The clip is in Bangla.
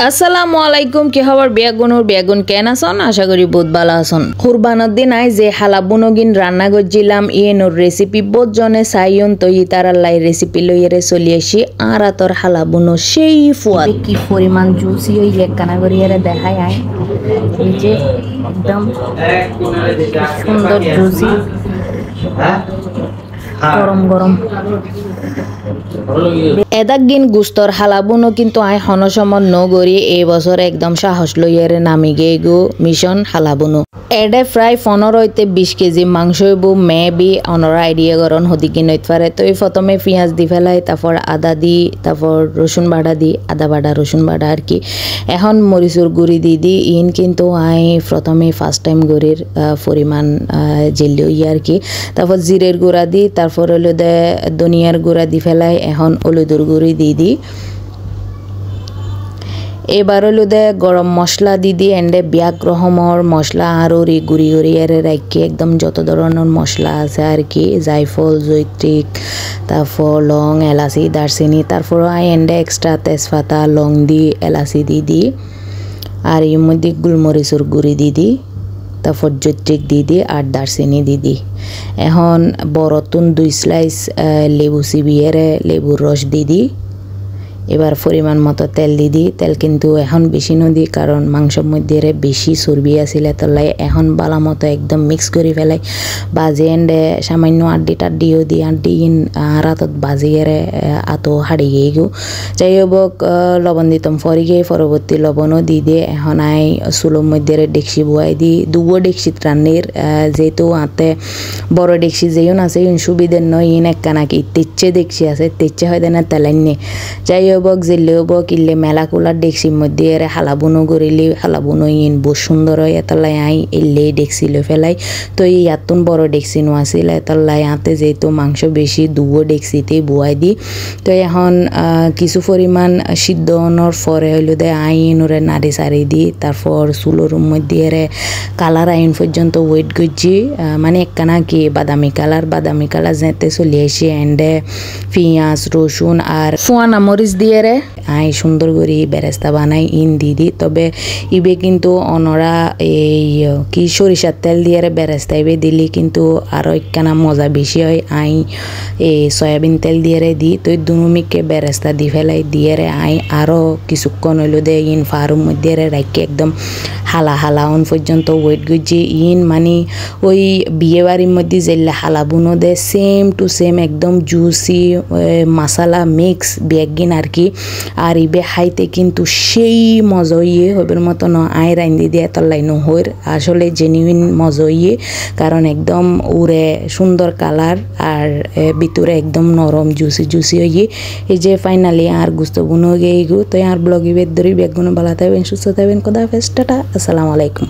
আসসালামু আলাইকুম। কি খবর বেগুন কেন আছেন? আশা করি বহুত ভালো আছেন। কুরবানোর দিন আই যে হালা বুনগিন রান্না করছিলাম ইয়েনোর রেসিপি বহুত জনে চাইন তো তার লাই রেসিপি লইয়ারে চলি আসি আর আতর হালা বুনো সেই ফুয়াদ কি পরিমাণ জুসি ওই লেখানা করিয়ারে দেখায় আই এই যে একদম সুন্দর জুসি গরম গরম এদাকদিন গুস্তর হালাবুনো কিন্তু আই হনসমন নগরী এই বছর একদম সাহস লইয়ারে নামি গিয়ে গো মিশন হালাবুনো এডে প্রায় 15-20 কেজি মাংস হইব মেবি অনর আইডিয়া করন হদি কিনইত পারে তো এই প্রথমে পেঁয়াজ দি ফেলাই তারপর আদা দি তারপর রসুন বাটা দি আদা বাটা রসুন বাটা আর কি এখন মরিচুর গুড়ি দি ইন কিন্তু আই প্রথমে ফার্স্ট টাইম গুড়ির পরিমাণ জেলিও আর কি তারপর জিরের গুঁড়া দি তারপর হলো দে ধনিয়ার গুঁড়া দি ফেলাই এখন হলুদের গুঁড়ি দি এবার হলো দে গরম মশলা দি এন্ডে ব্যাক রকমের মশলা আরও গুড়ি এরে রাখি একদম যত ধরনের মশলা আছে আর কি জায়ফল জৈত্রিক তারপর লং এলাচি দারচিনি তারপর আই এন্ডে এক্সট্রা তেজপাতা লং দি এলাচি দি আর এর মধ্যে গোলমরিচের গুঁড়ি দি তারপর জৈত্রিক দি আর দারচিনি দি এখন বড়তুন 2 স্লাইস লেবু চিবিয়ে লেবুর রস দি এবার পরিমাণ মতো তেল দি তেল কিন্তু এখন বেশি নদী কারণ মাংসের মধ্যে বেশি চর্বি আছিল তাই এখন বালা মতো একদম মিক্স করে ফেলাই বাজি এন্ডে সামান্য আড্ডিও দি ইন রাতত বাজিয়ে আতো হাড়ি গিয়ে গো যাই হোক লবণ দিতাম ফরি গিয়ে পরবর্তী লবণও দিয়ে এখন আই চুলোর মধ্যে ডেকসি বুয়াই দি দুবো ডেকসিত রান্নির যেহেতু আতে বড় ডেকসি যেইন আছে ইন সুবিধের নয় ইন একটা নাকি তেচ্ছে ডেকসি আছে তেচ্ছে হয় না তেলাইনে যাই হোক জেলে হোক ইলে মেলা কুলার ডেকসির মধ্যে হালাবুনো করিলে হালাবুনো ইন বহু সুন্দর হয় এতলাই আই এলে ডেকসি লো ফেলাই তো এই ইয়াতুন বড় ডেকসি নো আসিল এতলাই আতে যেহেতু মাংস বেশি দুবো ডেকসিতেই বুয়াই দি তো এখন কিছু পরিমাণ সিদ্ধ হওয়ার পরে হইল দে আইন ওরে নাড়ি সারি দি তারপর চুলোর মধ্যে কালার আইন পর্যন্ত ওয়েট করছি মানে একখানা কি বাদামি কালার যেতে চলে আসি এন্ডে পেঁয়াজ রসুন আর ফুয়ানা মরিচ দিয়ে আই সুন্দর করে বেরেস্তা বানাই ইন দি তবে ইবে কিন্তু অনরা এই কি সরিষার তেল দিয়ে বেরেস্তা ইবে দিলি কিন্তু আরও একখানা মজা বেশি হয় আই এই সয়াবিন তেল দিয়ে দি তো দুনুমিকে বেরেস্তা দি ফেলাই দিয়ে আই আরও কিছুক্ষণ হইল দে ইন ফারুর মধ্যে রাখি একদম হালা অন পর্যন্ত ওয়েট করছি ইন মানে ওই বিয়ে বাড়ির মধ্যে যেলে হালা বুনো দে সেম টু সেম একদম জুসি মশলা মিক্স বেগিন আর কি আর ইবে খাইতে কিন্তু সেই মজা ইয়ে হবের মতো ন আই রান্ধি দিয়ে তল্লাই নহর আসলে জেনুইন মজা ইয়ে কারণ একদম উড়ে সুন্দর কালার আর ভিতরে একদম নরম জুসি হইয়ে এই যে ফাইনালি আর গুস্ত বুনো গিয়ে গো তো আর ব্লগ ইবের ধরে বেগুনো ভালো থাকবেন সুস্থ থাকবেন খোদা হাফেজ টাটা আসসালামু আলাইকুম।